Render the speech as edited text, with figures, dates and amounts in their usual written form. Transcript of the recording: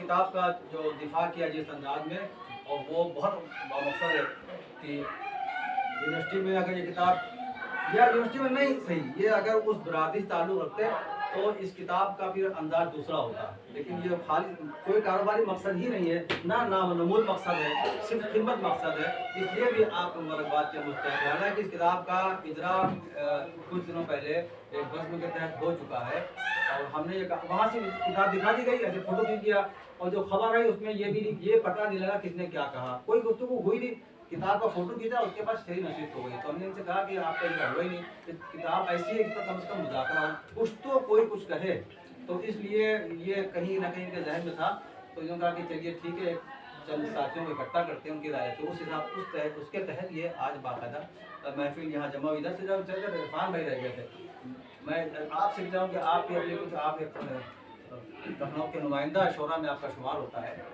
किताब का जो दिफा किया जिस अंदाज में, और वो बहुत बामकसद है कि यूनिवर्सिटी में अगर ये किताब, या यूनिवर्सिटी में नहीं सही, ये अगर उस बरादरी से ताल्लुक़ रखते तो इस किताब का फिर अंदाज दूसरा होता। लेकिन ये खाली कोई कारोबारी मकसद ही नहीं है, ना नामनमूद मकसद है, सिर्फ खिदमत मकसद है, इसलिए भी आप मुबारकबाद के मुस्तहिक़ हैं। हालांकि इस किताब का इजरा कुछ दिनों पहले एक बज़्म के तहत हो चुका है, और हमने ये वहाँ से किताब दिखा दी गई, ऐसे फोटो खींच दिया, और जो खबर आई उसमें ये पता नहीं लगा किसने क्या कहा, कोई गुफ्तगू हुई नहीं। किताब का फोटो खींचा, उसके बाद सही नसीब हो गई। तो हमने इनसे कहा कि आपका इधर हुआ ही नहीं, किताब ऐसी है, इस पर कम से कम मुज़ाकरा हो, कुछ तो कोई कुछ कहे। तो इसलिए ये कहीं ना कहीं के जहन में था, तो इन्होंने कहा कि चलिए ठीक है, चंद साथियों को इकट्ठा करते हैं, उनकी राय, तो उस हिसाब उसके तहत ये आज बाकायदा महफिल यहाँ जमा हुई। इधर से जब चलकर इरफान भाई रह गए थे, मैं आपसे चाहूँ कि आप भी अपने कुछ, आप एक लखनऊ के नुमाइंदा शोरा में आपका शुमार होता है।